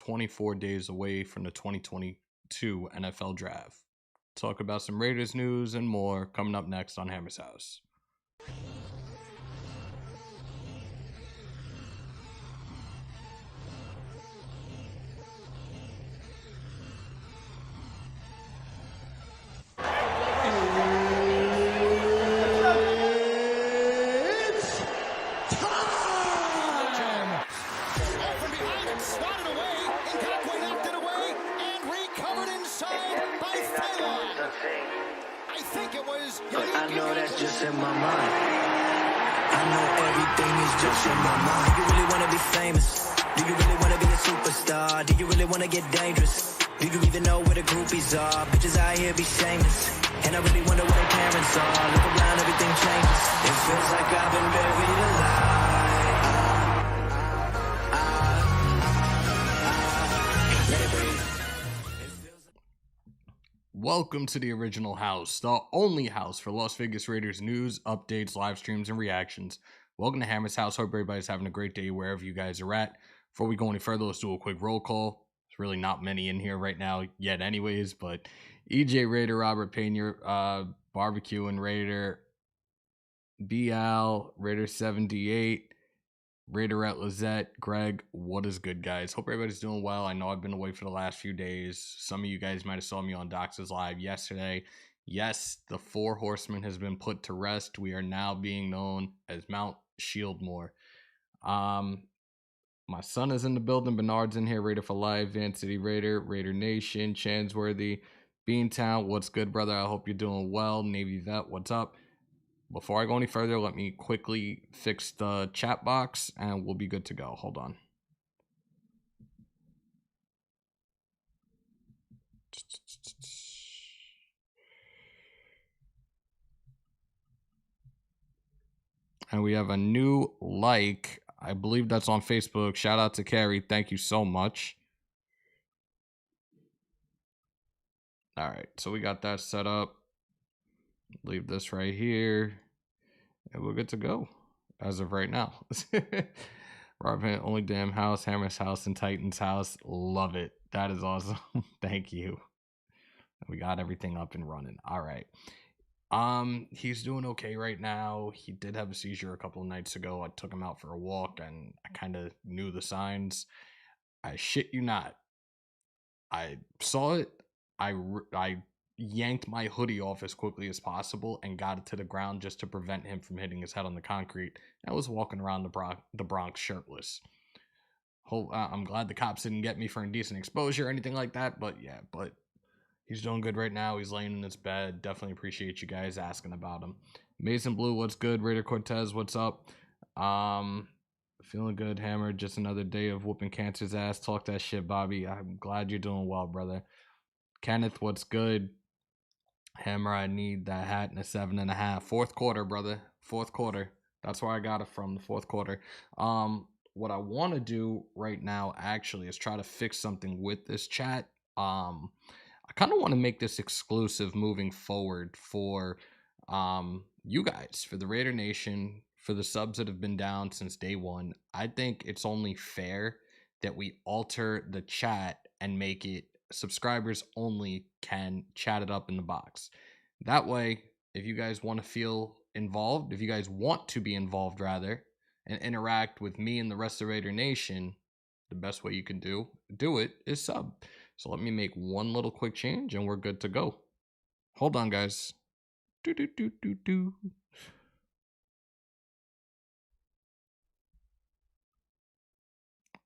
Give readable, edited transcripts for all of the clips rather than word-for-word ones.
24 days away from the 2022 NFL Draft. Talk about some Raiders news and more coming up next on Hammers.House. I know that's just in my mind. I know everything is just in my mind. Do you really want to be famous? Do you really want to be a superstar? Do you really want to get dangerous? Do you even know where the groupies are? Bitches out here be shameless. And I really wonder where their parents are. Look around, everything changes. It feels like I've been buried alive. Let it breathe. Welcome to the original house, the only house for Las Vegas Raiders news, updates, live streams, and reactions. Welcome to Hammers House. Hope everybody's having a great day wherever you guys are at. Before we go any further, let's do a quick roll call. There's really not many in here right now yet anyways, but EJ Raider, Robert Pena, Barbecue and Raider, BL, Raider 78, Raiderette Lizette, Greg, what is good, guys? Hope everybody's doing well. I know I've been away for the last few days. Some of you guys might have saw me on Dox's Live yesterday. Yes, the Four Horsemen has been put to rest. We are now being known as Mount Shieldmore. My son is in the building. Bernard's in here. Raider for Life, Van City Raider, Raider Nation, Chansworthy, Beantown, what's good, brother? I hope you're doing well. Navy Vet, what's up? Before I go any further, let me quickly fix the chat box and we'll be good to go. Hold on. And we have a new like. I believe that's on Facebook. Shout out to Carrie. Thank you so much. All right. So we got that set up. Leave this right here. And we're good to go as of right now. Robin, only damn house, Hammers House, and Titans House. Love it. That is awesome. Thank you. We got everything up and running. All right. He's doing okay right now. He did have a seizure a couple of nights ago. I took him out for a walk and I kind of knew the signs. I shit you not. I saw it. I yanked my hoodie off as quickly as possible and got it to the ground just to prevent him from hitting his head on the concrete. I was walking around the Bronx shirtless. I'm glad the cops didn't get me for indecent exposure or anything like that, but yeah, but he's doing good right now. He's laying in his bed. Definitely appreciate you guys asking about him. Mason Blue, what's good? Raider Cortez, what's up? Feeling good, Hammer. Just another day of whooping cancer's ass. Talk that shit, Bobby. I'm glad you're doing well, brother. Kenneth, what's good? Hammer, I need that hat in a 7.5. Fourth quarter, brother. Fourth quarter. That's where I got it from, the fourth quarter. What I want to do right now, actually, is try to fix something with this chat. I kind of want to make this exclusive moving forward for you guys, for the Raider Nation, for the subs that have been down since day one. I think it's only fair that we alter the chat and make it subscribers only can chat it up in the box. That way, if you guys want to feel involved, if you guys want to be involved rather, and interact with me and the rest of Raider Nation, the best way you can do it is sub. So let me make one little quick change and we're good to go. Hold on, guys.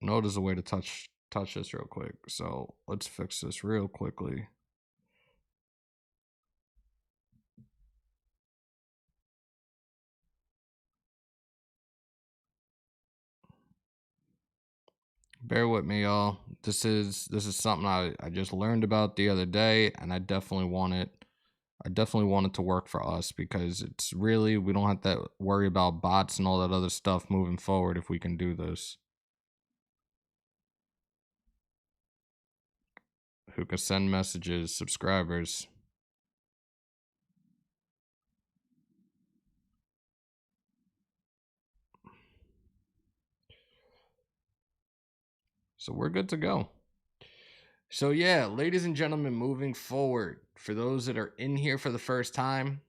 No, there's a way to touch this real quick. So let's fix this real quickly. Bear with me, y'all. This is something I just learned about the other day, and I definitely want it to work for us, because it's really, we don't have to worry about bots and all that other stuff moving forward if we can do this. Who can send messages? Subscribers. So we're good to go. So yeah, ladies and gentlemen, moving forward, for those that are in here for the first time,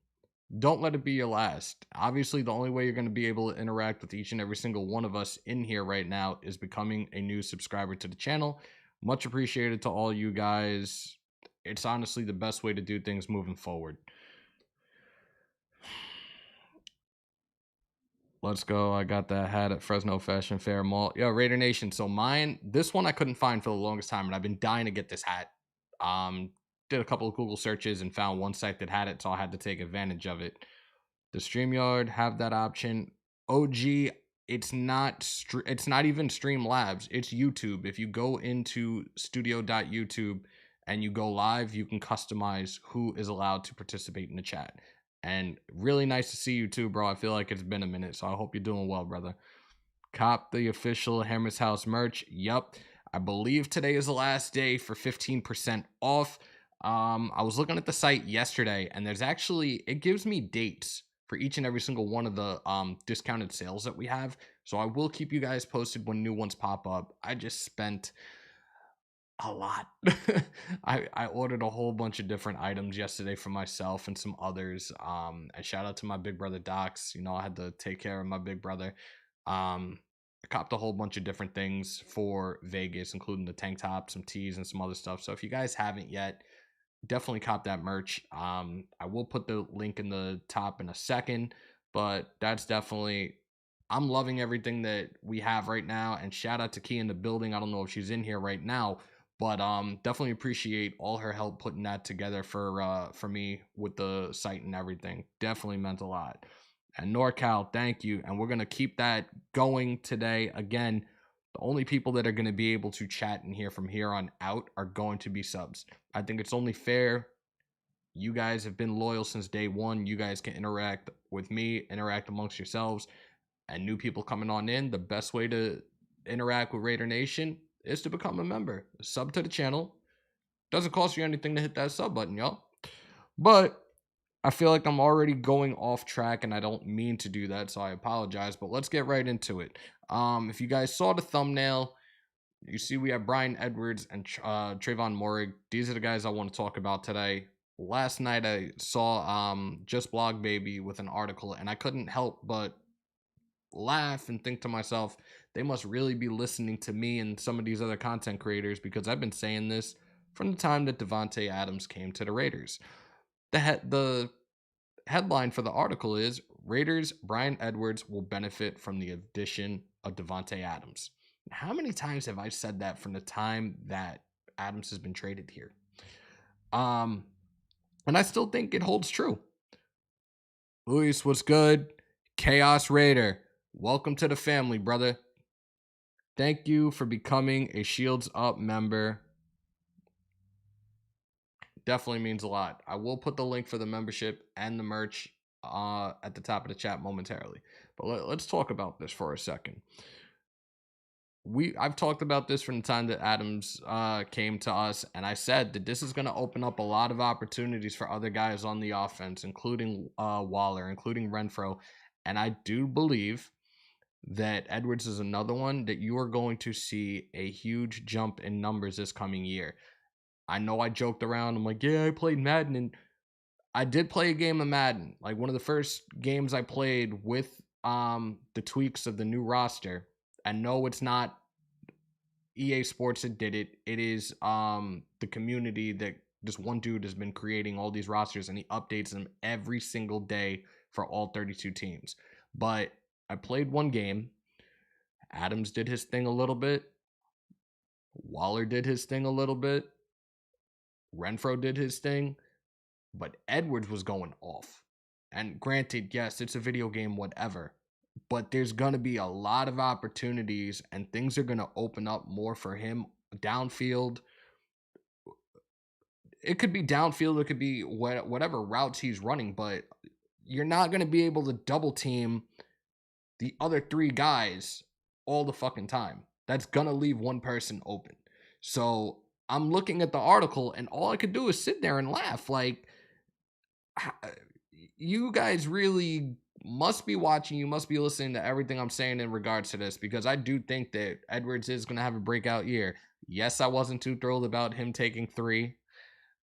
don't let it be your last. Obviously, the only way you're going to be able to interact with each and every single one of us in here right now is becoming a new subscriber to the channel. Much appreciated to all you guys. It's honestly the best way to do things moving forward. Let's go. I got that hat at Fresno Fashion Fair Mall. Yo, Raider Nation. So mine, this one I couldn't find for the longest time, and I've been dying to get this hat. Did a couple of Google searches and found one site that had it, so I had to take advantage of it. The StreamYard have that option. OG, it's not even Streamlabs, it's YouTube. If you go into studio.youtube and you go live, you can customize who is allowed to participate in the chat. And really nice to see you too, bro. I feel like it's been a minute, so I hope you're doing well, brother. Cop the official Hammers.House merch. Yup. I believe today is the last day for 15% off. I was looking at the site yesterday, and there's actually, it gives me dates for each and every single one of the discounted sales that we have. So I will keep you guys posted when new ones pop up. I just spent a lot. I ordered a whole bunch of different items yesterday for myself and some others. And shout out to my big brother Docs. You know, I had to take care of my big brother. I copped a whole bunch of different things for Vegas, including the tank top, some tees, and some other stuff. So if you guys haven't yet, definitely cop that merch. I will put the link in the top in a second, but that's definitely, I'm loving everything that we have right now. And shout out to Key in the building. I don't know if she's in here right now, but definitely appreciate all her help putting that together for me with the site and everything. Definitely meant a lot. And NorCal, thank you. And we're gonna keep that going today. Again, the only people that are going to be able to chat in here from here on out are going to be subs. I think it's only fair. You guys have been loyal since day one. You guys can interact with me, interact amongst yourselves, and new people coming on in. The best way to interact with Raider Nation is to become a member. Sub to the channel. Doesn't cost you anything to hit that sub button, y'all. But I feel like I'm already going off track, and I don't mean to do that, so I apologize. But let's get right into it. If you guys saw the thumbnail, you see we have Bryan Edwards and Trevon Moehrig. These are the guys I want to talk about today. Last night I saw Just Blog Baby with an article, and I couldn't help but laugh and think to myself, they must really be listening to me and some of these other content creators, because I've been saying this from the time that Davante Adams came to the Raiders. The headline for the article is Raiders Bryan Edwards will benefit from the addition of Davante Adams. How many times have I said that from the time that Adams has been traded here? And I still think it holds true. Luis, what's good? Chaos Raider, welcome to the family, brother. Thank you for becoming a Shields Up member. Definitely means a lot. I will put the link for the membership and the merch at the top of the chat momentarily. But let's talk about this for a second. I've talked about this from the time that Adams came to us, and I said that this is going to open up a lot of opportunities for other guys on the offense, including Waller, including Renfro. And I do believe that Edwards is another one that you are going to see a huge jump in numbers this coming year. I know I joked around. I'm like, yeah, I played Madden, and I did play a game of Madden. Like one of the first games I played with the tweaks of the new roster. And no, it's not EA Sports that did it. It is the community that this one dude has been creating all these rosters, and he updates them every single day for all 32 teams. But I played one game. Adams did his thing a little bit. Waller did his thing a little bit. Renfro did his thing. But Edwards was going off. And granted, yes, it's a video game, whatever. But there's going to be a lot of opportunities, and things are going to open up more for him downfield. It could be downfield. It could be whatever routes he's running. But you're not going to be able to double team the other three guys all the fucking time. That's going to leave one person open. So I'm looking at the article, and all I could do is sit there and laugh. Like, you guys really must be watching. You must be listening to everything I'm saying in regards to this, because I do think that Edwards is going to have a breakout year. Yes, I wasn't too thrilled about him taking 3,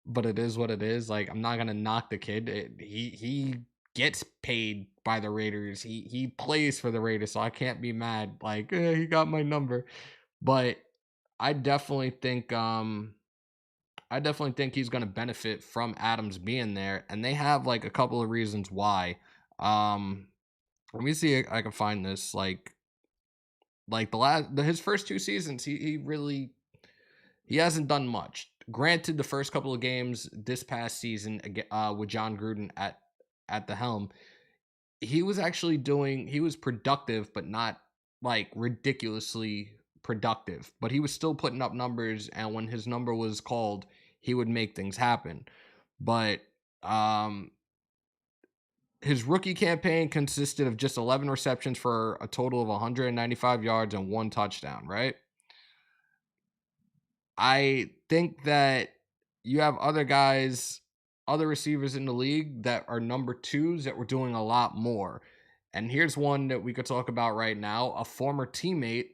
but it is what it is. Like, I'm not going to knock the kid. He gets paid by the Raiders. He plays for the Raiders, so I can't be mad. Like, he got my number. But I definitely think he's going to benefit from Adams being there, and they have like a couple of reasons why. Let me see if I can find this. Like his first 2 seasons, he hasn't done much. Granted, the first couple of games this past season, with John Gruden at the helm, he was productive, but not like ridiculously productive. But he was still putting up numbers, and when his number was called, he would make things happen. But his rookie campaign consisted of just 11 receptions for a total of 195 yards and 1 touchdown, right? I think that you have other receivers in the league that are number 2s that were doing a lot more. And here's one that we could talk about right now, a former teammate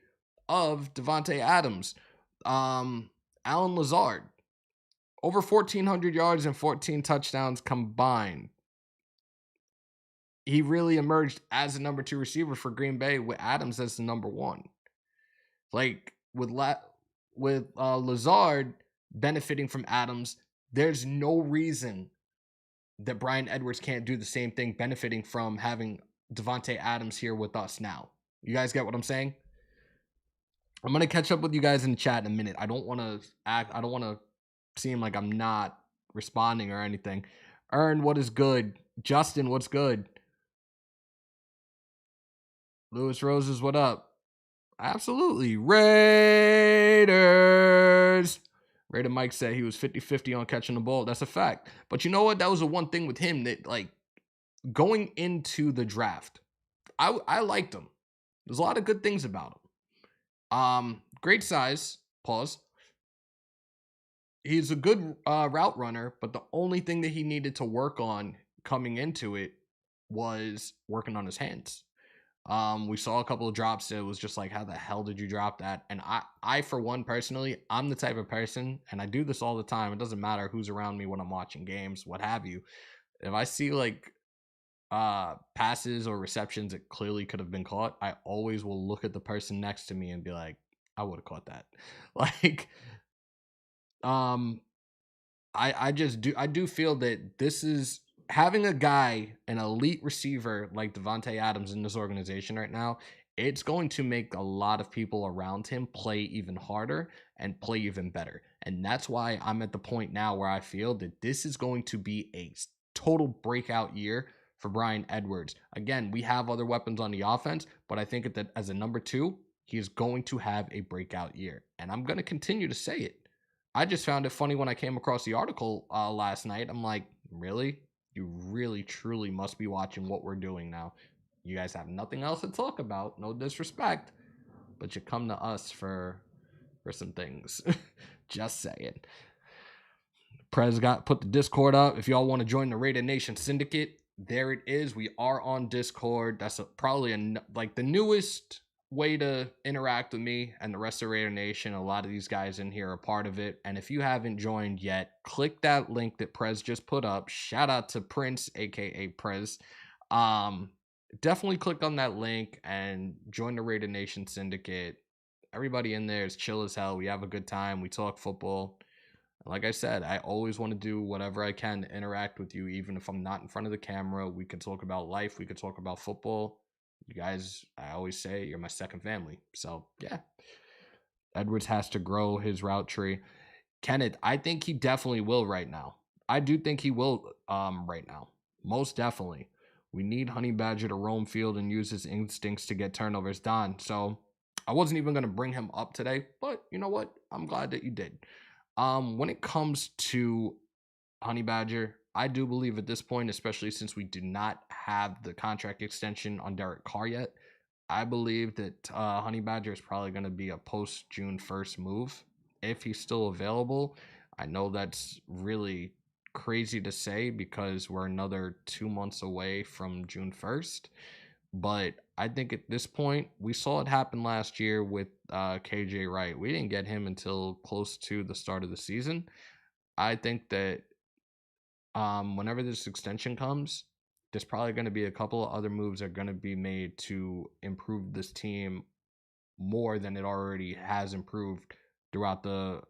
of Davante Adams, Allen Lazard. Over 1,400 yards and 14 touchdowns combined. He really emerged as the number 2 receiver for Green Bay, with Adams as the number 1. Like, with Lazard benefiting from Adams, there's no reason that Bryan Edwards can't do the same thing, benefiting from having Davante Adams here with us now. You guys get what I'm saying? I'm going to catch up with you guys in the chat in a minute. I don't want to seem like I'm not responding or anything. Ern, what is good? Justin, what's good? Lewis Roses, what up? Absolutely. Raiders. Raider Mike said he was 50-50 on catching the ball. That's a fact. But you know what? That was the one thing with him that, like, going into the draft, I liked him. There's a lot of good things about him. Great size. Pause. He's a good route runner, but the only thing that he needed to work on coming into it was working on his hands. We saw a couple of drops that was just like, how the hell did you drop that? And I for one, personally, I'm the type of person, and I do this all the time. It doesn't matter who's around me when I'm watching games, what have you. If I see like passes or receptions that clearly could have been caught, I always will look at the person next to me and be like, I would have caught that. Like, I do feel that this is, having a guy, an elite receiver like Davante Adams in this organization right now, it's going to make a lot of people around him play even harder and play even better. And that's why I'm at the point now where I feel that this is going to be a total breakout year for Bryan Edwards. Again, we have other weapons on the offense, but I think that as a number 2, he is going to have a breakout year. And I'm going to continue to say it. I just found it funny when I came across the article last night. I'm like, really? You really, truly must be watching what we're doing now. You guys have nothing else to talk about. No disrespect. But you come to us for some things. Just saying. Prez put the Discord up. If y'all want to join the Raider Nation Syndicate, there it is. We are on Discord. That's probably like the newest way to interact with me and the rest of Raider Nation. A lot of these guys in here are part of it. And if you haven't joined yet, click that link that Prez just put up. Shout out to Prince, aka Prez. Definitely click on that link and join the Raider Nation Syndicate. Everybody in there is chill as hell. We have a good time. We talk football. Like I said, I always want to do whatever I can to interact with you, even if I'm not in front of the camera. We can talk about life. We could talk about football. You guys, I always say, you're my second family. So, yeah. Edwards has to grow his route tree. Kenneth, I think he definitely will right now. I do think he will right now. Most definitely. We need Honey Badger to roam field and use his instincts to get turnovers done. So, I wasn't even going to bring him up today. But, you know what? I'm glad that you did. When it comes to Honey Badger, I do believe at this point, especially since we do not have the contract extension on Derek Carr yet, I believe that Honey Badger is probably going to be a post-June 1st move if he's still available. I know that's really crazy to say because we're another 2 months away from June 1st. But I think at this point, we saw it happen last year with KJ Wright. We didn't get him until close to the start of the season. I think that whenever this extension comes, there's probably going to be a couple of other moves that are going to be made to improve this team more than it already has improved throughout the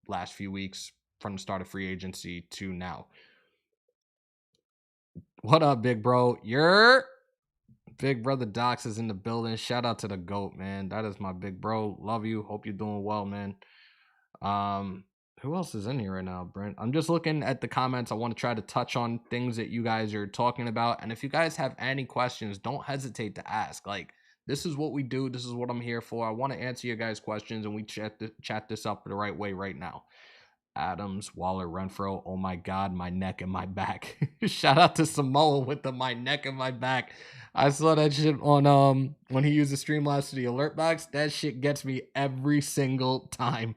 last few weeks from the start of free agency to now. What up, big bro? Your big brother Docs is in the building. Shout out to the GOAT, man. That is my big bro. Love you. Hope you're doing well, man. Who else is in here right now, Brent? I'm just looking at the comments. I want to try to touch on things that you guys are talking about. And if you guys have any questions, don't hesitate to ask. Like, this is what we do. This is what I'm here for. I want to answer your guys' questions, and we chat this up the right way right now. Adams, Waller, Renfro. Oh my God, my neck and my back. Shout out to Samoa with the my neck and my back. I saw that shit on when he used the Streamlabs to the alert box. That shit gets me every single time.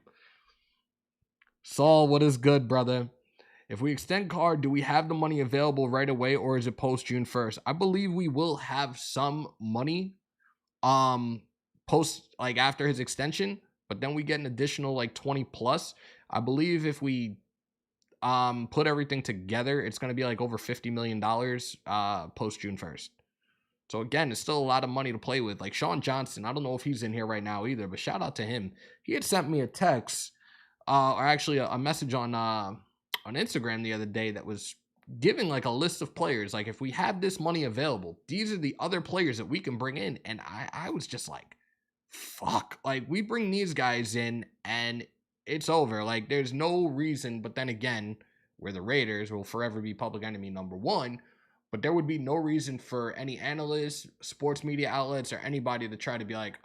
Saul, what is good, brother? If we extend Carr, do we have the money available right away, or is it post June 1st? I believe we will have some money post, like, after his extension, but then we get an additional like 20 plus. I believe if we put everything together, it's going to be like over $50 million post June 1st. So again, it's still a lot of money to play with. Like Sean Johnson, I don't know if he's in here right now either, but shout out to him. He had sent me a text, or actually a message on Instagram the other day that was giving like a list of players. Like, if we have this money available, these are the other players that we can bring in. And I was just like, fuck. Like, we bring these guys in and it's over. Like, there's no reason. But then again, we're the Raiders, will forever be public enemy number one. But there would be no reason for any analysts, sports media outlets, or anybody to try to be like,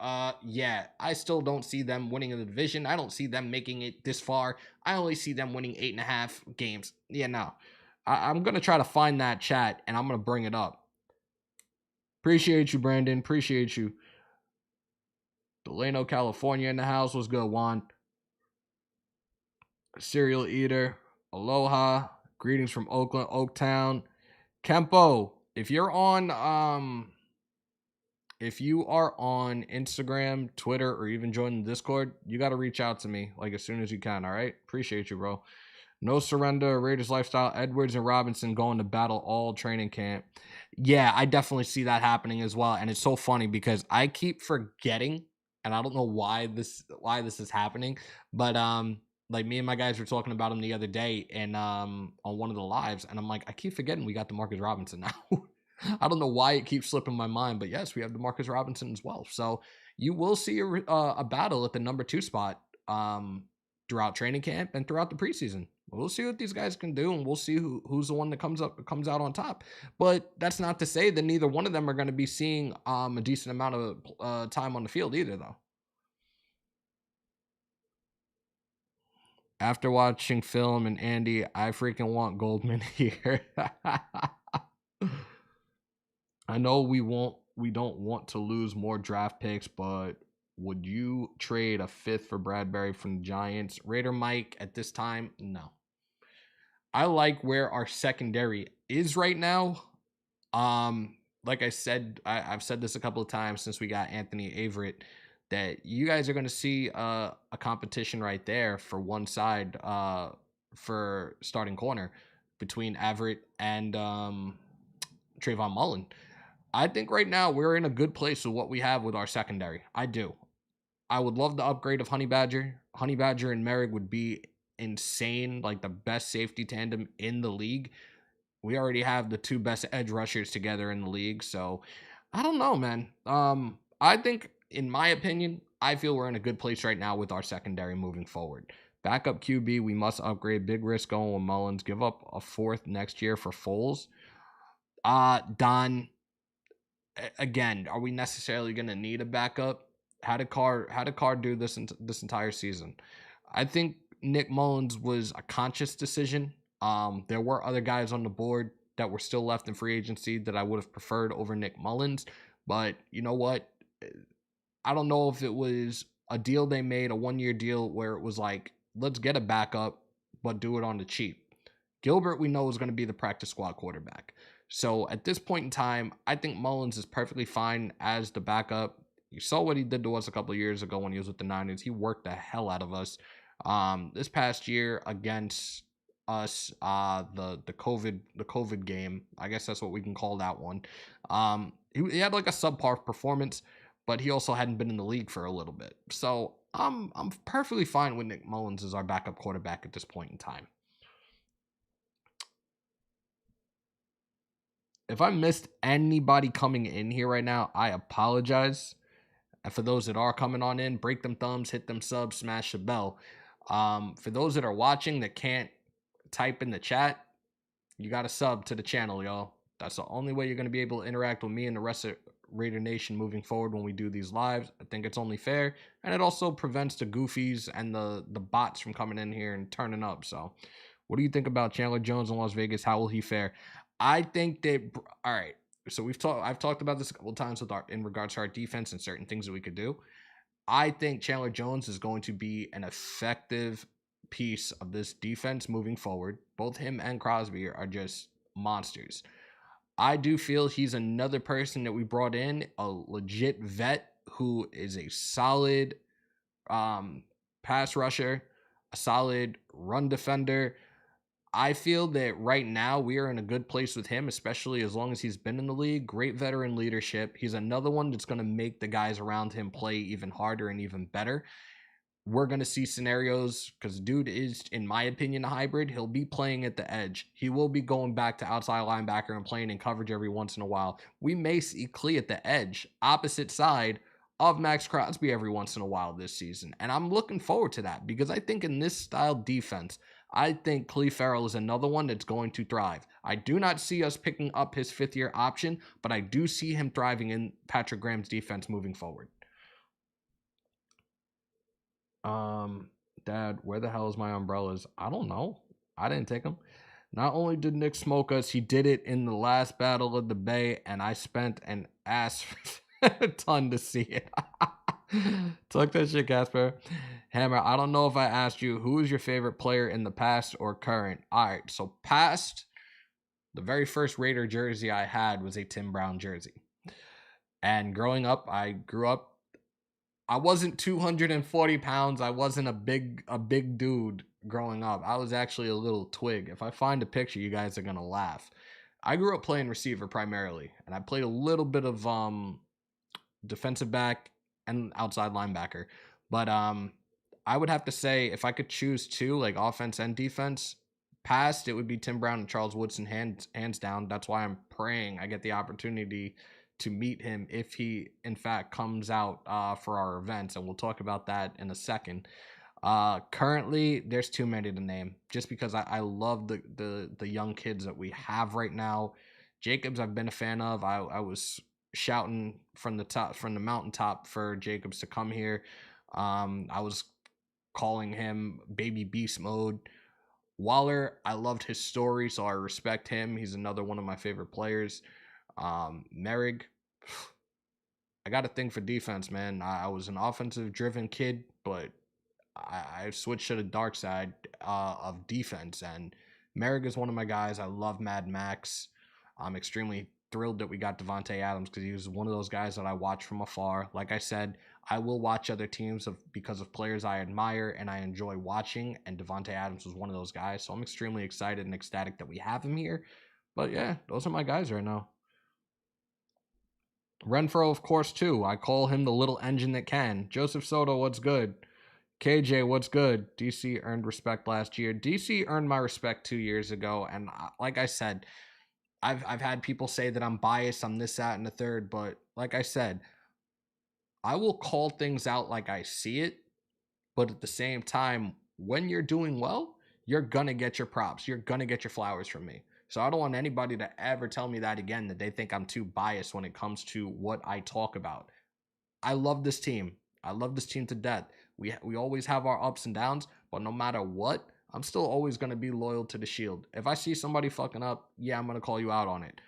yeah, I still don't see them winning the division. I don't see them making it this far. I only see them winning 8.5 games. Yeah, no. I'm going to try to find that chat, and I'm going to bring it up. Appreciate you, Brandon. Appreciate you. Delano, California in the house. What's good, Juan? Cereal eater. Aloha. Greetings from Oakland, Oaktown. Kempo, if you are on Instagram, Twitter, or even join the Discord, you got to reach out to me like as soon as you can. All right, appreciate you, bro. No surrender, Raiders lifestyle. Edwards and Robinson going to battle all training camp. Yeah, I definitely see that happening as well, and it's so funny because I keep forgetting, and I don't know why this is happening, but like me and my guys were talking about him the other day and on one of the lives, and I'm like, I keep forgetting we got DeMarcus Robinson now. I don't know why it keeps slipping my mind, but yes, we have DeMarcus Robinson as well. So you will see a battle at the number 2 spot throughout training camp and throughout the preseason. We'll see what these guys can do, and we'll see who's the one that comes out on top. But that's not to say that neither one of them are going to be seeing a decent amount of time on the field either, though. After watching film and Andy, I freaking want Goldman here. I know we don't want to lose more draft picks, but would you trade a 5th for Bradbury from the Giants? Raider Mike, at this time, no. I like where our secondary is right now. Like I said, I've said this a couple of times since we got Anthony Averett, that you guys are going to see a competition right there for one side for starting corner between Averett and Trayvon Mullen. I think right now we're in a good place with what we have with our secondary. I do. I would love the upgrade of Honey Badger. Honey Badger and Moehrig would be insane, like the best safety tandem in the league. We already have the 2 best edge rushers together in the league, so I don't know, man. I think, in my opinion, I feel we're in a good place right now with our secondary moving forward. Backup QB, we must upgrade. Big risk going with Mullins. Give up a 4th next year for Foles. Don, again, are we necessarily going to need a backup? How did Carr do this entire season? I think Nick Mullins was a conscious decision. There were other guys on the board that were still left in free agency that I would have preferred over Nick Mullins. But you know what? I don't know if it was a deal they made, a 1-year deal where it was like, let's get a backup, but do it on the cheap. Gilbert, we know, is going to be the practice squad quarterback. So at this point in time, I think Mullins is perfectly fine as the backup. You saw what he did to us a couple of years ago when he was with the Niners. He worked the hell out of us. This past year against us, the COVID game, I guess that's what we can call that one. He had like a subpar performance, but he also hadn't been in the league for a little bit. So I'm perfectly fine with Nick Mullins as our backup quarterback at this point in time. If I missed anybody coming in here right now, I apologize. And for those that are coming on in, break them thumbs, hit them subs, smash the bell. For those that are watching that can't type in the chat, you got to sub to the channel, y'all. That's the only way you're going to be able to interact with me and the rest of Raider Nation moving forward when we do these lives. I think it's only fair, and it also prevents the goofies and the bots from coming in here and turning up. So what do you think about Chandler Jones in Las Vegas? How will he fare? I think that, all right, so I've talked about this a couple of times in regards to our defense and certain things that we could do. I think Chandler Jones is going to be an effective piece of this defense moving forward. Both him and Crosby are just monsters. I do feel he's another person that we brought in, a legit vet who is a solid pass rusher, a solid run defender. I feel that right now we are in a good place with him, especially as long as he's been in the league. Great veteran leadership. He's another one that's going to make the guys around him play even harder and even better. We're going to see scenarios because dude is, in my opinion, a hybrid. He'll be playing at the edge. He will be going back to outside linebacker and playing in coverage every once in a while. We may see Klee at the edge, opposite side of Max Crosby every once in a while this season. And I'm looking forward to that because I think in this style defense, I think Klee Farrell is another one that's going to thrive. I do not see us picking up his fifth-year option, but I do see him thriving in Patrick Graham's defense moving forward. Dad, where the hell is my umbrellas? I don't know. I didn't take them. Not only did Nick smoke us, he did it in the last battle of the Bay, and I spent an ass ton to see it. Talk that shit, Casper. Hammer, I don't know if I asked you, who is your favorite player in the past or current? All right, so past, the very first Raider jersey I had was a Tim Brown jersey. And growing up, I wasn't 240 pounds. I wasn't a big dude growing up. I was actually a little twig. If I find a picture, you guys are going to laugh. I grew up playing receiver primarily, and I played a little bit of defensive back and outside linebacker. But I would have to say if I could choose two, like offense and defense, past, it would be Tim Brown and Charles Woodson, hands down. That's why I'm praying I get the opportunity to meet him if he, in fact, comes out for our events, and we'll talk about that in a second. Currently, there's too many to name, just because I love the young kids that we have right now. Jacobs, I've been a fan of. I was shouting from the mountaintop for Jacobs to come here. I was calling him baby beast mode. Waller, I loved his story, so I respect him. He's another one of my favorite players. Moehrig, I got a thing for defense, man. I was an offensive driven kid, but I switched to the dark side of defense, and Moehrig is one of my guys. I love Mad Max. I'm extremely thrilled that we got Davante Adams because he was one of those guys that I watch from afar. Like I said, I will watch other teams because of players I admire and I enjoy watching, and Davante Adams was one of those guys. So I'm extremely excited and ecstatic that we have him here. But yeah, those are my guys right now. Renfro, of course, too. I call him the little engine that can. Joseph Soto, what's good? KJ, what's good? DC earned respect last year. DC earned my respect 2 years ago, and like I said, I've had people say that I'm biased, I'm this, that, and the third, but like I said, I will call things out like I see it, but at the same time, when you're doing well, you're gonna get your props. You're gonna get your flowers from me. So I don't want anybody to ever tell me that again, that they think I'm too biased when it comes to what I talk about. I love this team. I love this team to death. We always have our ups and downs, but no matter what, I'm still always going to be loyal to the Shield. If I see somebody fucking up, yeah, I'm going to call you out on it.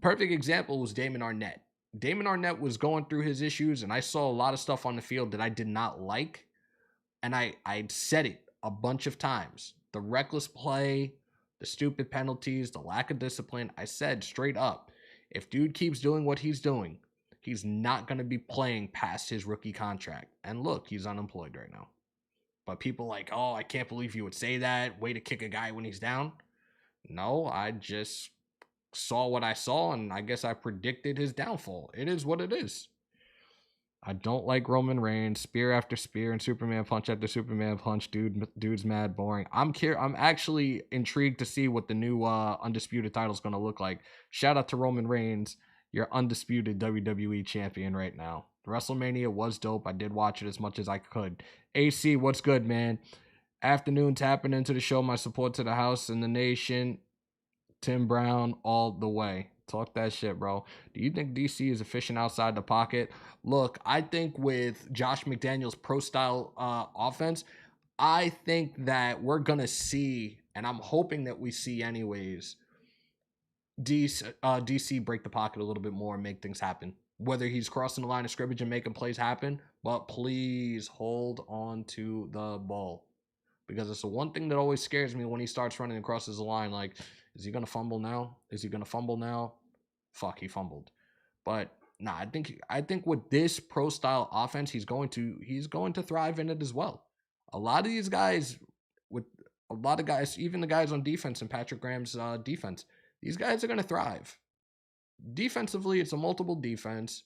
Perfect example was Damon Arnett. Damon Arnett was going through his issues, and I saw a lot of stuff on the field that I did not like, and I said it a bunch of times. the reckless play, the stupid penalties, the lack of discipline. I said straight up, if dude keeps doing what he's doing, he's not going to be playing past his rookie contract. And look, he's unemployed right now. But people like, oh, I can't believe you would say that. Way to kick a guy when he's down. No, I just saw what I saw, and I guess I predicted his downfall. It is what it is. I don't like Roman Reigns, spear after spear and Superman punch after Superman punch. Dude's mad boring. I'm actually intrigued to see what the new undisputed title is going to look like. Shout out to Roman Reigns, your undisputed WWE champion right now. WrestleMania was dope. I did watch it as much as I could. AC, what's good, man? Afternoon tapping into the show. My support to the house and the nation. Tim Brown all the way. Talk that shit, bro. Do you think DC is efficient outside the pocket? Look, I think with Josh McDaniels' pro-style offense, I think that we're going to see, and I'm hoping that we see anyways, DC break the pocket a little bit more and make things happen. Whether he's crossing the line of scrimmage and making plays happen, but please hold on to the ball. Because it's the one thing that always scares me when he starts running and crosses the line. Like, is he going to fumble now? Is he going to fumble now? Fuck, he fumbled. But nah, I think with this pro style offense, he's going to thrive in it as well. A lot of these guys, even the guys on defense and Patrick Graham's defense, these guys are going to thrive. Defensively, it's a multiple defense.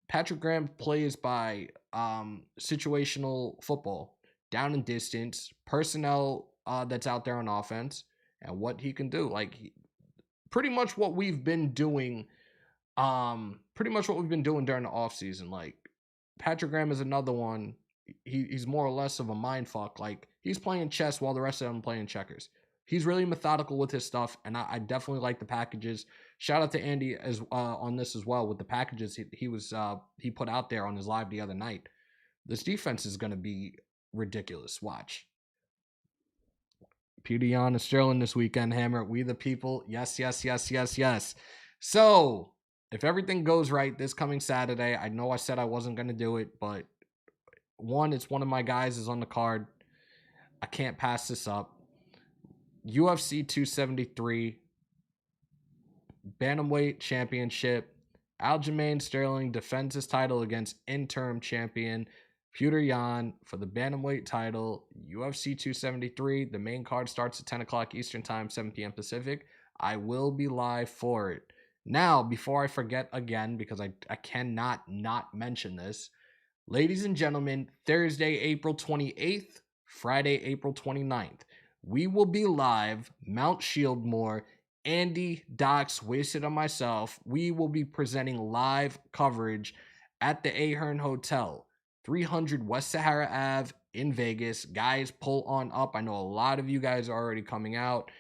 Patrick Graham plays by situational football. Down and distance, personnel that's out there on offense, and what he can do. Like, pretty much what we've been doing during the offseason. Like, Patrick Graham is another one. He's more or less of a mind fuck. Like, he's playing chess while the rest of them playing checkers. He's really methodical with his stuff, and I definitely like the packages. Shout out to Andy as on this as well with the packages he put out there on his live the other night. This defense is going to be ridiculous. Watch. Pewdion and Sterling this weekend, Hammer. We the people. Yes. So, if everything goes right this coming Saturday, I know I said I wasn't going to do it, but it's one of my guys is on the card. I can't pass this up. UFC 273 Bantamweight Championship. Aljamain Sterling defends his title against interim champion Petr Yan for the Bantamweight title. UFC 273. The main card starts at 10 o'clock Eastern Time, 7 p.m. Pacific. I will be live for it. Now, before I forget again, because I cannot not mention this, ladies and gentlemen, Thursday, April 28th, Friday, April 29th, we will be live, Mount Shieldmore, Andy, Docs, Wasted on myself. We will be presenting live coverage at the Ahern Hotel, 300 West Sahara Ave in Vegas. Guys, pull on up. I know a lot of you guys are already coming out.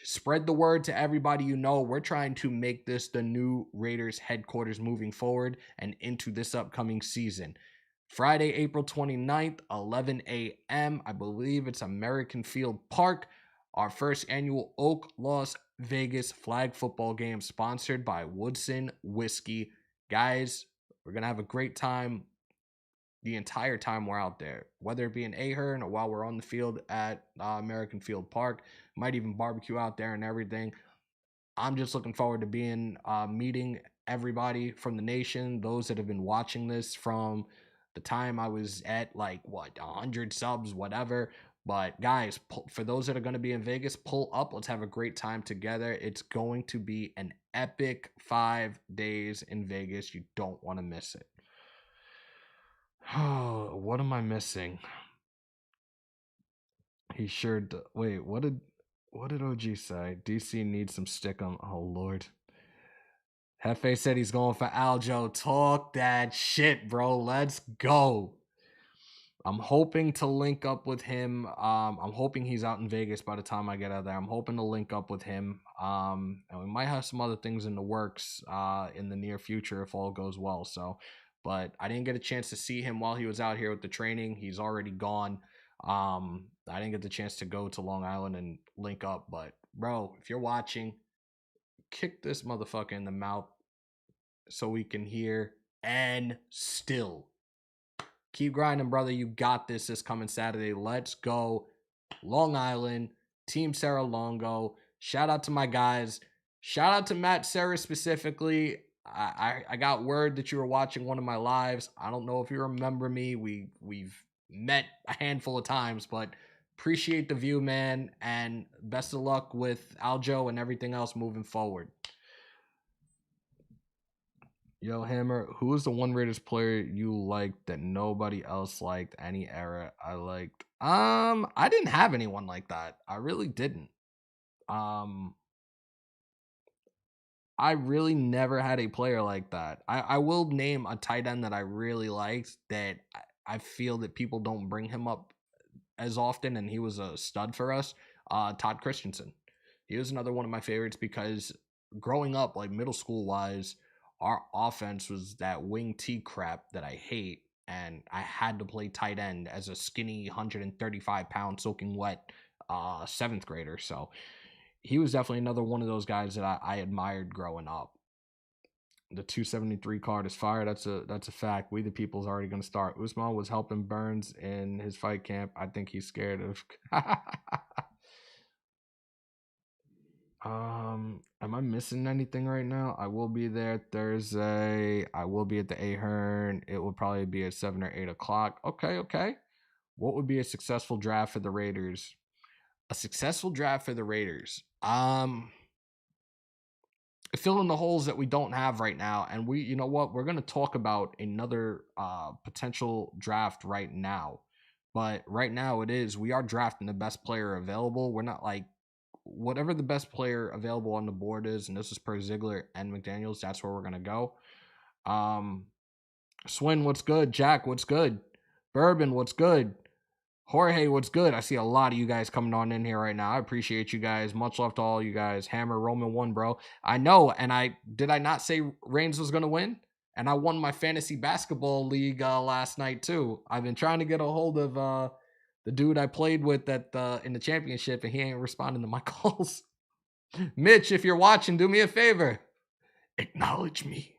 Spread the word to everybody you know. We're trying to make this the new Raiders headquarters moving forward and into this upcoming season. Friday, April 29th, 11 a.m. I believe it's American Field Park. Our first annual Oak Las Vegas flag football game sponsored by Woodson Whiskey. Guys, we're going to have a great time the entire time we're out there, whether it be in Ahern or while we're on the field at American Field Park. Might even barbecue out there and everything. I'm just looking forward to meeting everybody from the nation, those that have been watching this from the time I was at 100 subs, whatever. But guys, for those that are going to be in Vegas, pull up. Let's have a great time together. It's going to be an epic 5 days in Vegas. You don't want to miss it. Oh, what am I missing? He sure wait, what did OG say? DC needs some stick on. Oh Lord. Hefe said he's going for Aljo. Talk that shit, bro. Let's go. I'm hoping to link up with him. I'm hoping he's out in Vegas by the time I get out there. I'm hoping to link up with him. And we might have some other things in the works in the near future if all goes well. So, but I didn't get a chance to see him while he was out here with the training. He's already gone. I didn't get the chance to go to Long Island and link up. But bro, if you're watching, kick this motherfucker in the mouth so we can hear and still. Keep grinding, brother. You got this coming Saturday. Let's go. Long Island. Team Sarah Longo. Shout out to my guys. Shout out to Matt Sarah specifically. I got word that you were watching one of my lives. I don't know if you remember me. We've met a handful of times, but appreciate the view, man, and best of luck with Aljo and everything else moving forward. Yo, Hammer, who was the one Raiders player you liked that nobody else liked any era I liked? I didn't have anyone like that. I really didn't. I really never had a player like that. I will name a tight end that I really liked that I feel that people don't bring him up as often, and he was a stud for us. Todd Christensen. He was another one of my favorites because growing up, like middle school wise, our offense was that wing T crap that I hate, and I had to play tight end as a skinny 135-pound soaking wet 7th grader. So he was definitely another one of those guys that I admired growing up. The 273 card is fire. That's a fact. We the people's already going to start. Usman was helping Burns in his fight camp. I think he's scared of. Am I missing anything right now? I will be there Thursday. I will be at the Ahern. It will probably be at 7 or 8 o'clock. Okay. What would be a successful draft for the Raiders? A successful draft for the Raiders. Fill in the holes that we don't have right now. And you know what? We're going to talk about another potential draft right now. But right now we are drafting the best player available. We're not like, whatever the best player available on the board is, and this is per Ziegler and McDaniels, that's where we're going to go. Swin, what's good? Jack, what's good? Bourbon, what's good? Jorge, what's good? I see a lot of you guys coming on in here right now. I appreciate you guys. Much love to all you guys. Hammer, Roman won, bro. I know, and did I not say Reigns was going to win? And I won my fantasy basketball league last night, too. I've been trying to get a hold of the dude I played with in the championship, and he ain't responding to my calls. Mitch, if you're watching, do me a favor. Acknowledge me.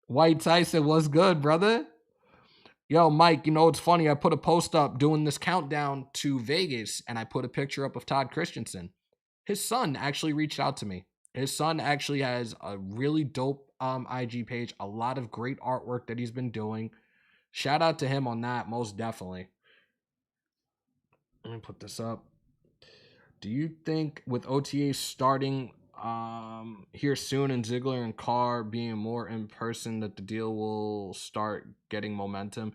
White Tyson, what's good, brother? Yo, Mike, you know what's funny? I put a post up doing this countdown to Vegas, and I put a picture up of Todd Christensen. His son actually reached out to me. His son actually has a really dope IG page, a lot of great artwork that he's been doing. Shout out to him on that, most definitely. Let me put this up. Do you think with OTAs starting here soon and Ziegler and Carr being more in person that the deal will start getting momentum?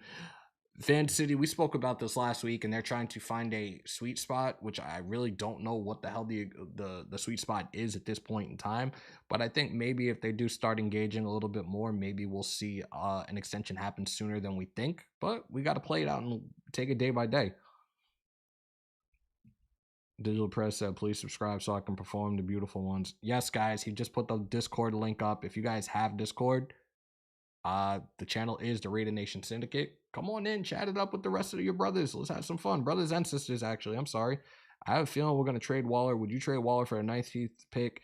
Van City, we spoke about this last week, and they're trying to find a sweet spot, which I really don't know what the hell the sweet spot is at this point in time. But I think maybe if they do start engaging a little bit more, maybe we'll see an extension happen sooner than we think. But we got to play it out and take it day by day. Digital Press said, please subscribe so I can perform the beautiful ones. Yes, guys, he just put the Discord link up. If you guys have Discord, the channel is the Raider Nation Syndicate. Come on in, chat it up with the rest of your brothers. Let's have some fun. Brothers and sisters, actually. I'm sorry. I have a feeling we're going to trade Waller. Would you trade Waller for a 19th pick?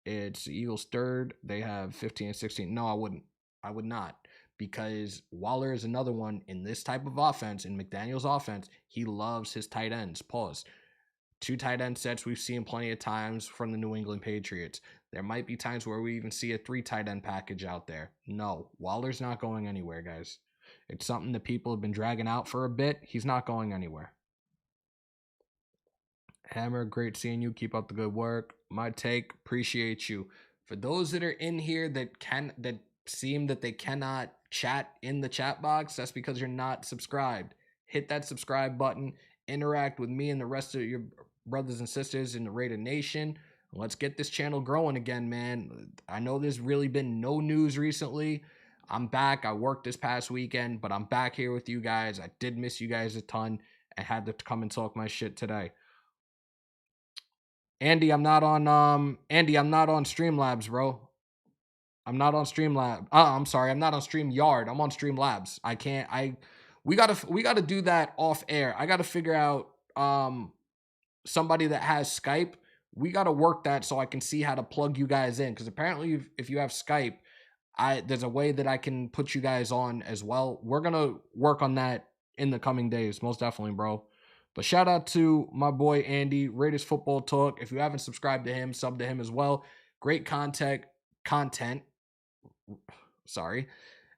It's the Eagles' 3rd. They have 15 and 16. No, I wouldn't. I would not. Because Waller is another one in this type of offense, in McDaniel's offense. He loves his tight ends. Pause. 2 tight end sets we've seen plenty of times from the New England Patriots. There might be times where we even see a 3 tight end package out there. No, Waller's not going anywhere, guys. It's something that people have been dragging out for a bit. He's not going anywhere. Hammer, great seeing you. Keep up the good work. My take, appreciate you. For those that are in here that seem that they cannot chat in the chat box, that's because you're not subscribed. Hit that subscribe button. Interact with me and the rest of your brothers and sisters in the Raider Nation. Let's get this channel growing again, man. I know there's really been no news recently. I'm back. I worked this past weekend, but I'm back here with you guys. I did miss you guys a ton and had to come and talk my shit today. Andy, I'm not on Streamlabs, bro. I'm not on Streamlabs. I'm sorry. I'm not on StreamYard. I'm on Streamlabs. We gotta do that off air. I gotta figure out somebody that has Skype. We gotta work that so I can see how to plug you guys in. Because apparently, if you have Skype, there's a way that I can put you guys on as well. We're gonna work on that in the coming days. Most definitely, bro. But shout out to my boy Andy, Raiders Football Talk. If you haven't subscribed to him, sub to him as well. Great content. Sorry.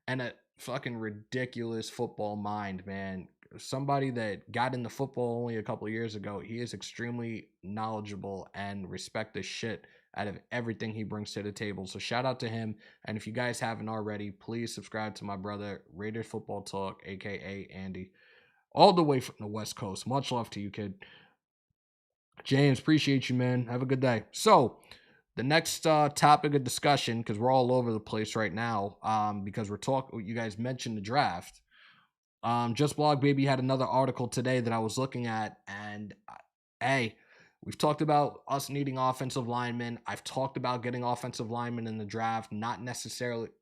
And a fucking ridiculous football mind, man. Somebody that got into football only a couple of years ago. He is extremely knowledgeable and respect the shit out of everything he brings to the table. So shout out to him. And if you guys haven't already, please subscribe to my brother, Raiders Football Talk, aka Andy, all the way from the West Coast. Much love to you, kid. James, appreciate you, man. Have a good day. So the next topic of discussion, because we're all over the place right now, because we're talking, you guys mentioned the draft. Just Blog Baby had another article today that I was looking at, and hey, we've talked about us needing offensive linemen. I've talked about getting offensive linemen in the draft, not necessarily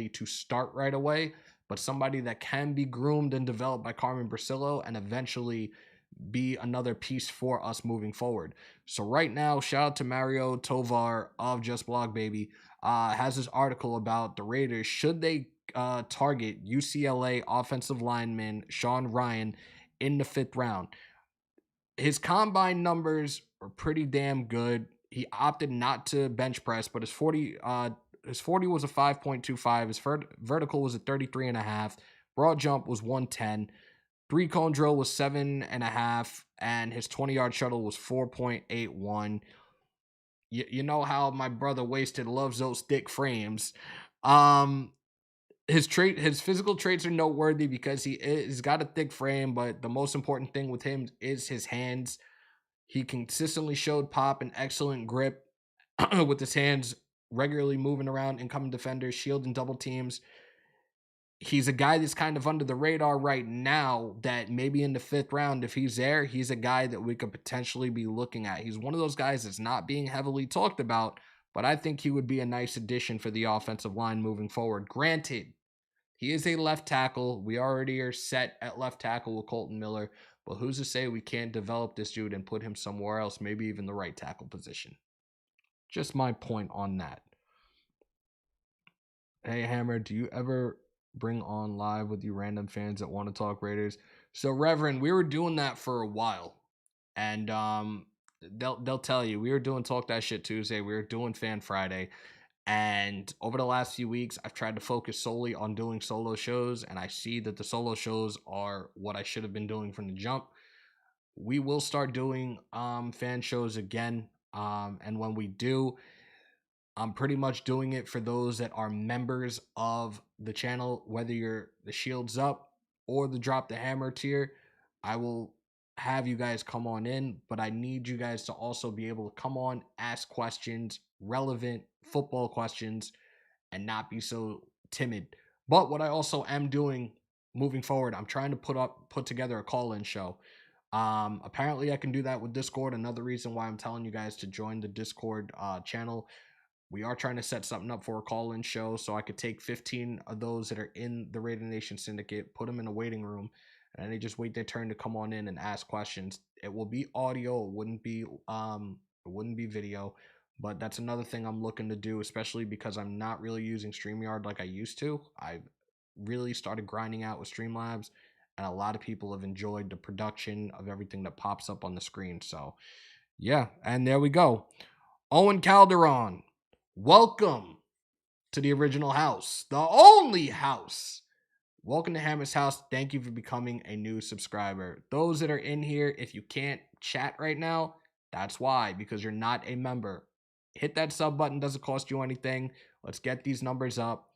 to start right away, but somebody that can be groomed and developed by Carmen Brasillo and eventually be another piece for us moving forward. So right now, shout out to Mario Tovar of Just Blog Baby, has this article about the Raiders. Should they target UCLA offensive lineman Sean Rhyan in the 5th round? His combine numbers are pretty damn good. He opted not to bench press, but his 40 was a 5.25. His vertical was a 33.5. Broad jump was 110. 3-cone drill was 7.5, and his 20-yard shuttle was 4.81. You know how my brother Wasted loves those thick frames. His physical traits are noteworthy because he's got a thick frame, but the most important thing with him is his hands. He consistently showed pop and excellent grip with his hands, regularly moving around incoming defenders, shielding double teams. He's a guy that's kind of under the radar right now that maybe in the 5th round, if he's there, he's a guy that we could potentially be looking at. He's one of those guys that's not being heavily talked about, but I think he would be a nice addition for the offensive line moving forward. Granted, he is a left tackle. We already are set at left tackle with Colton Miller, but who's to say we can't develop this dude and put him somewhere else, maybe even the right tackle position? Just my point on that. Hey, Hammer, do you ever bring on live with you random fans that want to talk Raiders? So, Reverend, we were doing that for a while, and they'll tell you we were doing Talk That Shit Tuesday, we were doing Fan Friday, and over the last few weeks, I've tried to focus solely on doing solo shows, and I see that the solo shows are what I should have been doing from the jump. We will start doing fan shows again, and when we do, I'm pretty much doing it for those that are members of the channel, whether you're the Shields Up or the Drop the Hammer tier. I will have you guys come on in, but I need you guys to also be able to come on, ask questions, relevant football questions, and not be so timid. But what I also am doing moving forward, I'm trying to put together a call-in show. Apparently I can do that with Discord. Another reason why I'm telling you guys to join the Discord channel. We are trying to set something up for a call-in show, so I could take 15 of those that are in the Raider Nation Syndicate, put them in a waiting room, and then they just wait their turn to come on in and ask questions. It will be audio. It wouldn't be video, but that's another thing I'm looking to do, especially because I'm not really using StreamYard like I used to. I've really started grinding out with Streamlabs, and a lot of people have enjoyed the production of everything that pops up on the screen. So, yeah, and there we go. Owen Calderon. Welcome to the original house, the only house. Welcome to Hammers.House. Thank you for becoming a new subscriber. Those that are in here, if you can't chat right now, that's why, because you're not a member. Hit that sub button. Doesn't cost you anything. Let's get these numbers up.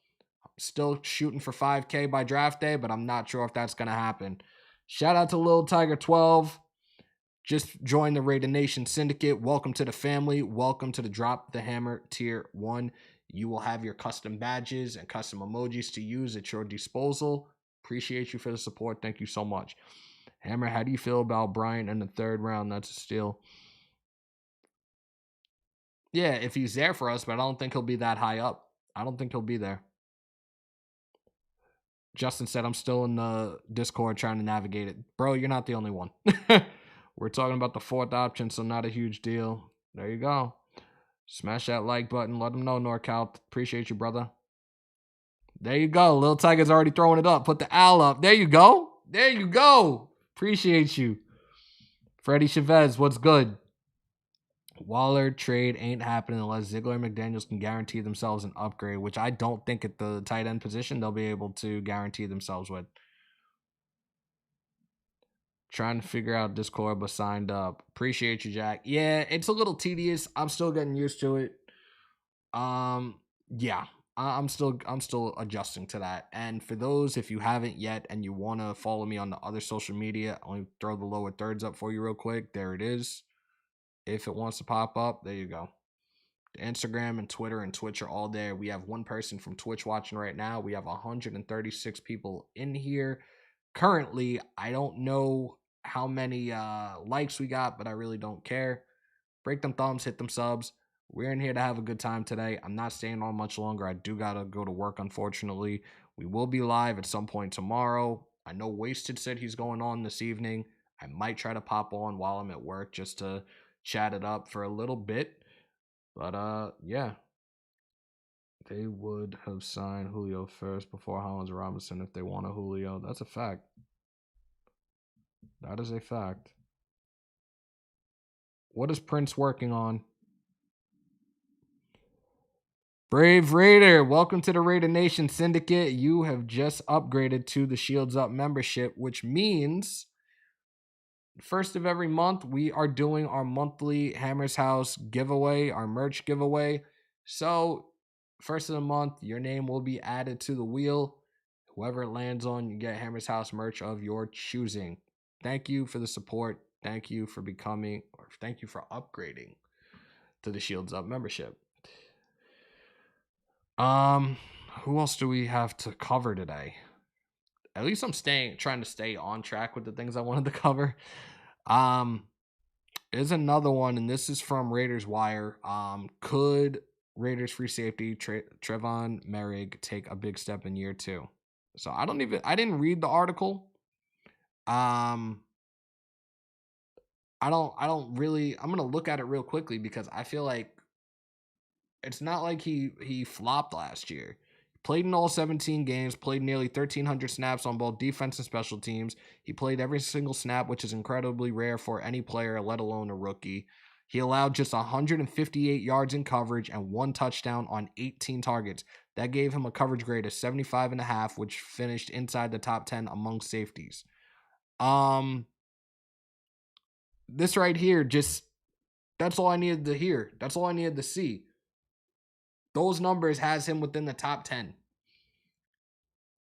I'm still shooting for 5K by draft day, but I'm not sure if that's going to happen. Shout out to Lil Tiger 12. Just join the Raider Nation Syndicate. Welcome to the family. Welcome to the Drop the Hammer Tier 1. You will have your custom badges and custom emojis to use at your disposal. Appreciate you for the support. Thank you so much. Hammer, how do you feel about Bryan in the 3rd round? That's a steal. Yeah, if he's there for us, but I don't think he'll be that high up. I don't think he'll be there. Justin said, I'm still in the Discord trying to navigate it. Bro, you're not the only one. We're talking about the 4th option, so not a huge deal. There you go. Smash that like button. Let them know, NorCal. Appreciate you, brother. There you go. Lil Tiger's already throwing it up. Put the owl up. There you go. There you go. Appreciate you. Freddie Chavez, what's good? Waller trade ain't happening unless Ziegler and McDaniels can guarantee themselves an upgrade, which I don't think at the tight end position they'll be able to guarantee themselves with. Trying to figure out Discord, but signed up. Appreciate you, Jack. Yeah, it's a little tedious. I'm still getting used to it. Yeah, I'm still adjusting to that. And for those, if you haven't yet and you want to follow me on the other social media, I'll throw the lower thirds up for you real quick. There it is. If it wants to pop up, there you go. Instagram and Twitter and Twitch are all there. We have one person from Twitch watching right now. We have 136 people in here. Currently, I don't know how many likes we got, but I really don't care. Break them thumbs, hit them subs. We're in here to have a good time today. I'm not staying on much longer. I do got to go to work, unfortunately. We will be live at some point tomorrow. I know Wasted said he's going on this evening. I might try to pop on while I'm at work just to chat it up for a little bit. But, yeah. They would have signed Julio first before Hollins Robinson if they want a Julio. That's a fact. That is a fact. What is Prince working on? Brave Raider, welcome to the Raider Nation Syndicate. You have just upgraded to the Shields Up membership, which means first of every month, we are doing our monthly Hammers.House giveaway, our merch giveaway. So, first of the month, your name will be added to the wheel. Whoever it lands on, you get Hammers.House merch of your choosing. Thank you for the support. Thank you for thank you for upgrading to the Shields Up membership. Who else do we have to cover today? At least I'm trying to stay on track with the things I wanted to cover. There's another one, and this is from Raiders Wire. Could Raiders free safety Trevon Moehrig take a big step in year 2? So I didn't read the article. I don't really. I'm gonna look at it real quickly because I feel like it's not like he flopped last year. He played in all 17 games, played nearly 1,300 snaps on both defense and special teams. He played every single snap, which is incredibly rare for any player, let alone a rookie. He allowed just 158 yards in coverage and 1 touchdown on 18 targets. That gave him a coverage grade of 75.5, which finished inside the top 10 among safeties. This right here, that's all I needed to hear. That's all I needed to see. Those numbers has him within the top 10.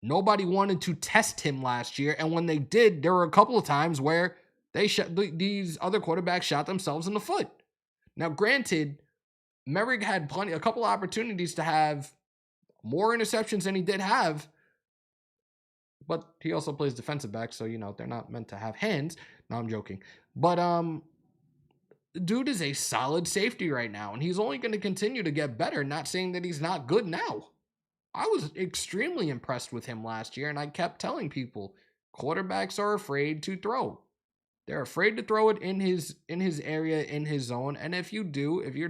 Nobody wanted to test him last year, and when they did, there were a couple of times where these other quarterbacks shot themselves in the foot. Now, granted, Moehrig had a couple of opportunities to have more interceptions than he did have, but he also plays defensive back, so they're not meant to have hands. No, I'm joking. But dude is a solid safety right now, and he's only going to continue to get better. Not saying that he's not good now. I was extremely impressed with him last year, and I kept telling people quarterbacks are afraid to throw. They're afraid to throw it in his area, in his zone, and if you do, if you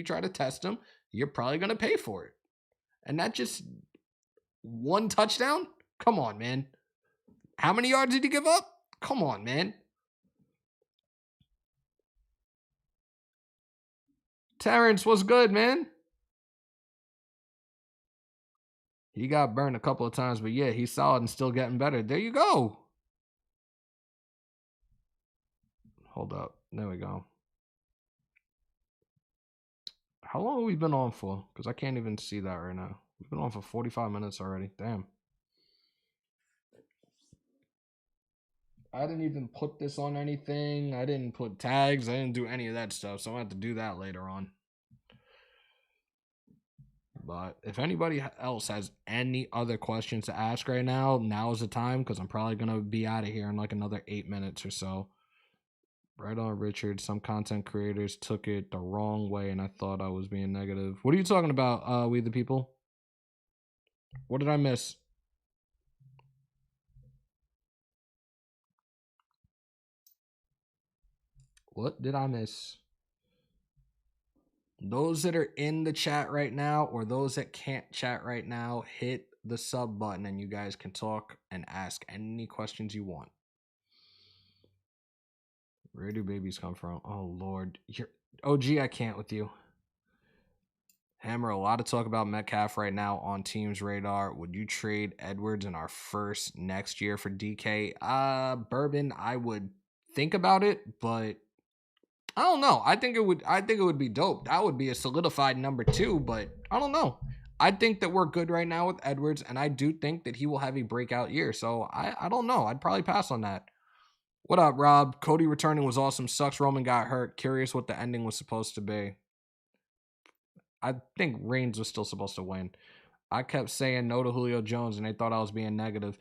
try to test him, you're probably going to pay for it. And that just 1 touchdown? Come on, man. How many yards did he give up? Come on, man. Terrence, what's good, man? He got burned a couple of times, but yeah, he's solid and still getting better. There you go. Hold up. There we go. How long have we been on for? Because I can't even see that right now. We've been on for 45 minutes already. Damn. I didn't even put this on anything. I didn't put tags. I didn't do any of that stuff, so I'm going to have to do that later on. But if anybody else has any other questions to ask right now, now is the time, because I'm probably going to be out of here in like another 8 minutes or so. Right on, Richard. Some content creators took it the wrong way, and I thought I was being negative. What are you talking about, We the People? What did I miss? What did I miss? Those that are in the chat right now, or those that can't chat right now, hit the sub button and you guys can talk and ask any questions you want. Where do babies come from? Oh, Lord. You're OG, I can't with you. Hammer, a lot of talk about Metcalf right now on team's radar. Would you trade Edwards in our first next year for DK? Bourbon, I would think about it, but I don't know. I think it would be dope. That would be a solidified number 2, but I don't know. I think that we're good right now with Edwards, and I do think that he will have a breakout year. So I don't know. I'd probably pass on that. What up, Rob? Cody returning was awesome. Sucks Roman got hurt. Curious what the ending was supposed to be. I think Reigns was still supposed to win. I kept saying no to Julio Jones, and they thought I was being negative.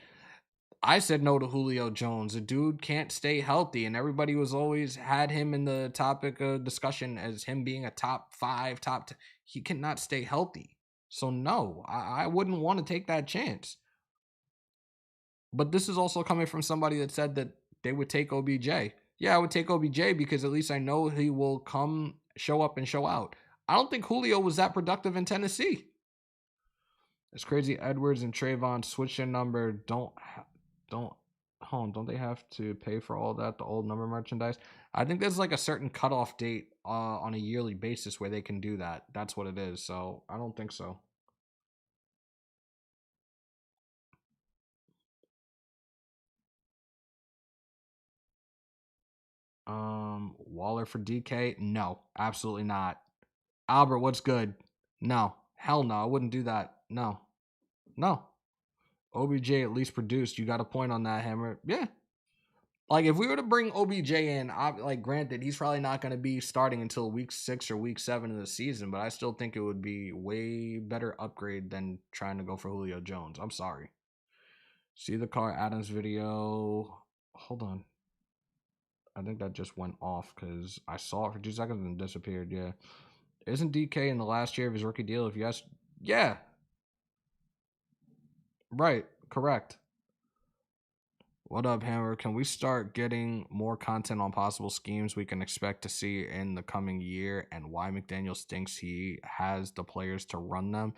I said no to Julio Jones. The dude can't stay healthy, and everybody was always had him in the topic of discussion as him being a top 5, top 10. He cannot stay healthy. So no, I wouldn't want to take that chance. But this is also coming from somebody that said that they would take OBJ. Yeah, I would take OBJ because at least I know he will come, show up, and show out. I don't think Julio was that productive in Tennessee. It's crazy. Edwards and Trevon switch their number. Don't they have to pay for all that, the old number merchandise? I think there's like a certain cutoff date on a yearly basis where they can do that. That's what it is. So I don't think so. Waller for DK? No, absolutely not. Albert, what's good? No, hell no, I wouldn't do that. No. OBJ at least produced. You got a point on that, Hammer. Yeah. Like if we were to bring OBJ in, like granted, he's probably not going to be starting until week 6 or week 7 of the season, but I still think it would be way better upgrade than trying to go for Julio Jones. I'm sorry. See the Carr Adams video. Hold on. I think that just went off because I saw it for 2 seconds and disappeared. Yeah. Isn't DK in the last year of his rookie deal? If yes, yeah. Right. Correct. What up, Hammer? Can we start getting more content on possible schemes we can expect to see in the coming year and why McDaniels thinks he has the players to run them?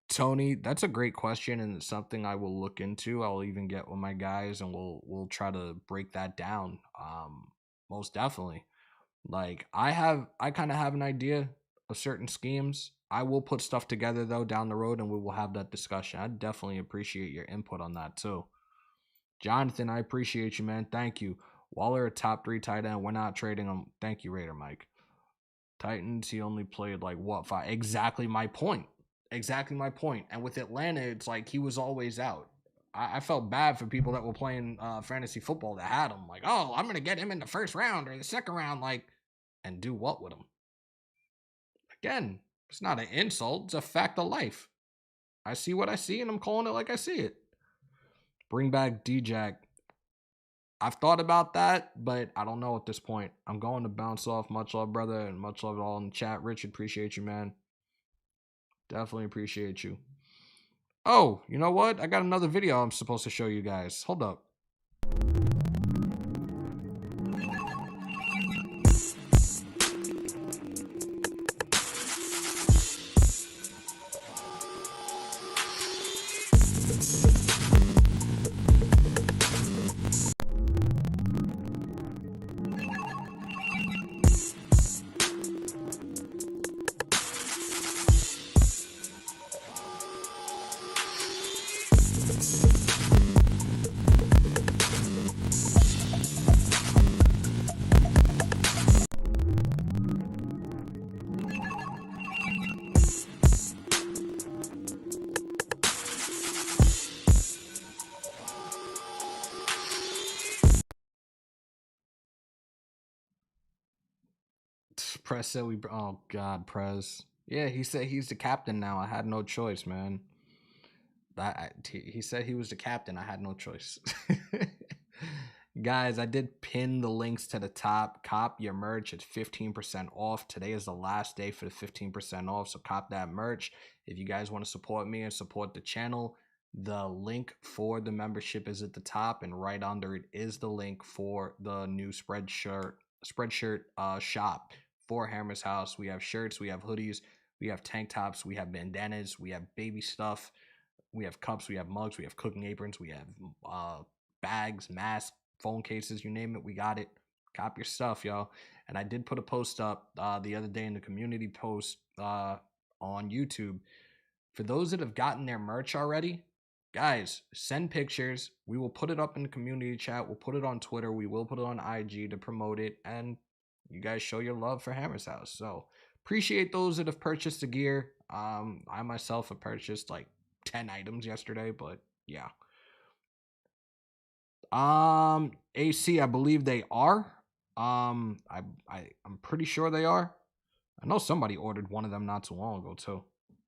Tony, that's a great question and it's something I will look into. I'll even get with my guys and we'll try to break that down. Most definitely. Like I kind of have an idea of certain schemes. I will put stuff together though down the road and we will have that discussion. I definitely appreciate your input on that too. Jonathan, I appreciate you, man. Thank you. Waller, a top 3 tight end. We're not trading him. Thank you, Raider Mike. Titans, he only played like what, 5? Exactly my point. And with Atlanta, it's like he was always out. I felt bad for people that were playing fantasy football that had him. Like, oh, I'm going to get him in the first round or the second round. Like, and do what with him? Again, it's not an insult. It's a fact of life. I see what I see and I'm calling it like I see it. Bring back D-Jack. I've thought about that, but I don't know at this point. I'm going to bounce off. Much love, brother, and much love all in the chat. Richard, appreciate you, man. Definitely appreciate you. Oh, you know what? I got another video I'm supposed to show you guys. Hold up. Prez said we. Oh God, Prez. Yeah, he said he's the captain now. I had no choice, man. He said he was the captain. I had no choice. Guys, I did pin the links to the top. Cop your merch. It's 15% off. Today is the last day for the 15% off. So cop that merch. If you guys want to support me and support the channel, the link for the membership is at the top. And right under it is the link for the new Spreadshirt shop for Hammers.House. We have shirts. We have hoodies. We have tank tops. We have bandanas. We have baby stuff. We have cups, we have mugs, we have cooking aprons, we have bags, masks, phone cases, you name it, we got it. Cop your stuff, y'all. And I did put a post up the other day in the community post on YouTube. For those that have gotten their merch already, guys, send pictures. We will put it up in the community chat. We'll put it on Twitter. We will put it on IG to promote it. And you guys show your love for Hammers.House. So appreciate those that have purchased the gear. I myself have purchased like 10 items yesterday, but yeah. AC, I believe they are. I'm pretty sure they are. I know somebody ordered one of them not too long ago too.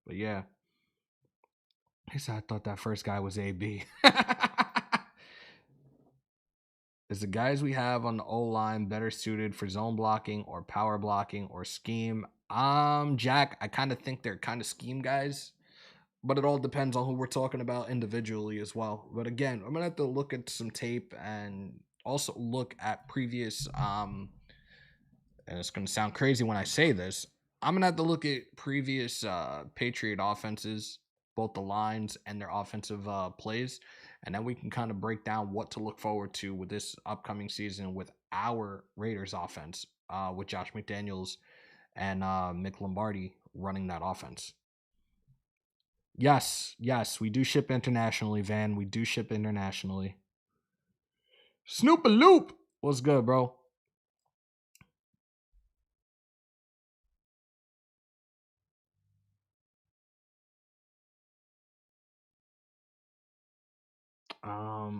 But yeah. He said, I thought that first guy was AB. Is the guys we have on the O-line better suited for zone blocking or power blocking or scheme? Jack, I kind of think they're kind of scheme guys, but it all depends on who we're talking about individually as well. But again, I'm going to have to look at some tape and also look at previous, and it's going to sound crazy when I say this, I'm going to have to look at previous Patriot offenses, both the lines and their offensive plays, and then we can kind of break down what to look forward to with this upcoming season with our Raiders offense, with Josh McDaniels and Mick Lombardi running that offense. Yes, we do ship internationally, Van. We do ship internationally. Snoop-a-loop! What's good, bro?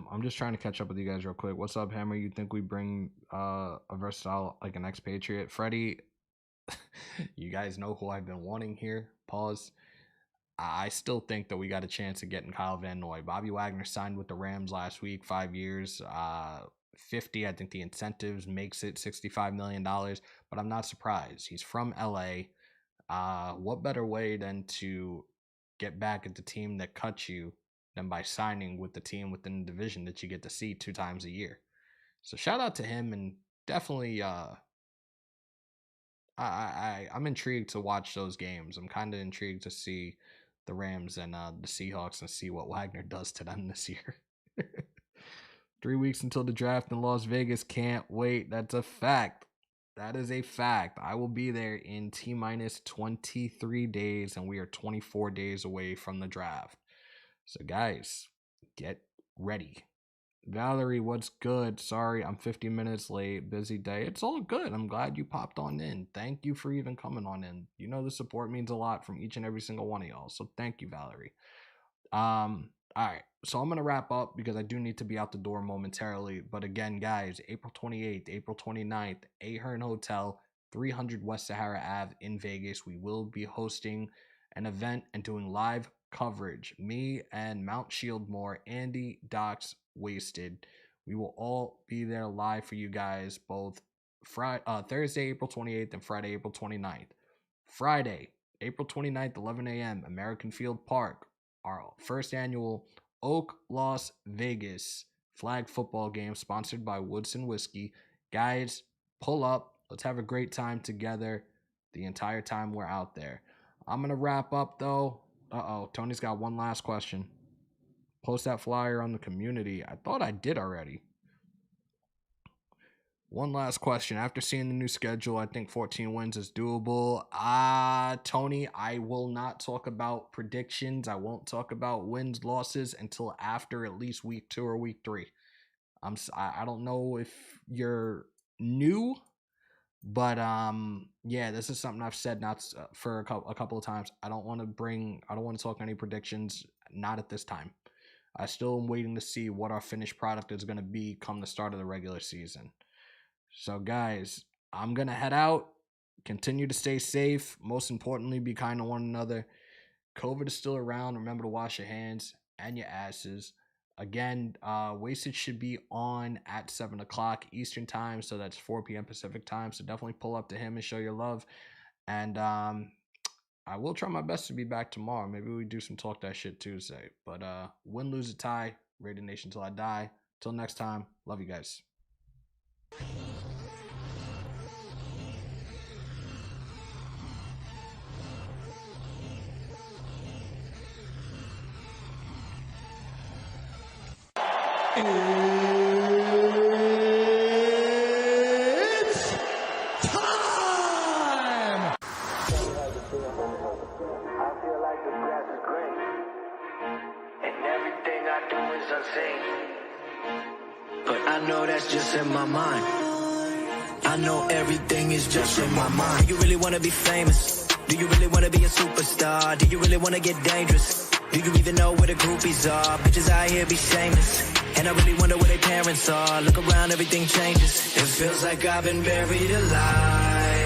I'm just trying to catch up with you guys real quick. What's up, Hammer? You think we bring a versatile, like an expatriate? Freddie, you guys know who I've been wanting here. Pause. I still think that we got a chance of getting Kyle Van Noy. Bobby Wagner signed with the Rams last week, 5 years, 50. I think the incentives makes it $65 million, but I'm not surprised. He's from LA. What better way than to get back at the team that cut you than by signing with the team within the division that you get to see 2 times a year? So shout out to him, and definitely I'm intrigued to watch those games. I'm kind of intrigued to see the Rams and the Seahawks and see what Wagner does to them this year. 3 weeks until the draft in Las Vegas. Can't wait. That's a fact. That is a fact. I will be there in T-minus 23 days, and we are 24 days away from the draft. So, guys, get ready. Valerie, what's good? Sorry, I'm 50 minutes late. Busy day. It's all good. I'm glad you popped on in. Thank you for even coming on in. You know the support means a lot from each and every single one of y'all. So thank you, Valerie. All right. So I'm going to wrap up because I do need to be out the door momentarily. But again, guys, April 28th, April 29th, Ahern Hotel, 300 West Sahara Ave in Vegas. We will be hosting an event and doing live coverage. Me and Mount Shieldmore, Andy, Docs, Wasted. We will all be there live for you guys, both Thursday, April 28th and Friday, April 29th. Friday, April 29th, 11 a.m., American Field Park, our first annual Oak Las Vegas flag football game sponsored by Woodson Whiskey. Guys, pull up. Let's have a great time together the entire time we're out there. I'm going to wrap up, though. Tony's got one last question. Post that flyer on the community. I thought I did already. One last question. After seeing the new schedule, I think 14 wins is doable. Tony, I will not talk about predictions. I won't talk about wins, losses until after at least week 2 or week 3. I don't know if you're new, but yeah, this is something I've said for a couple of times. I don't want to talk any predictions. Not at this time. I still am waiting to see what our finished product is going to be come the start of the regular season. So, guys, I'm going to head out. Continue to stay safe. Most importantly, be kind to one another. COVID is still around. Remember to wash your hands and your asses. Again, Wasted should be on at 7 o'clock Eastern time, so that's 4 p.m. Pacific time. So definitely pull up to him and show your love. And I will try my best to be back tomorrow. Maybe we do some Talk That Shit Tuesday. But win, lose, or tie, Raider Nation till I die. Till next time, love you guys. It's time! I feel like the grass is green, and everything I do is unseen. But I know that's just in my mind. I know everything is just in my mind. Do you really want to be famous? Do you really want to be a superstar? Do you really want to get dangerous? Do you even know where the groupies are? Bitches out here be shameless, and I really wonder where their parents are. Look around, everything changes. It feels like I've been buried alive.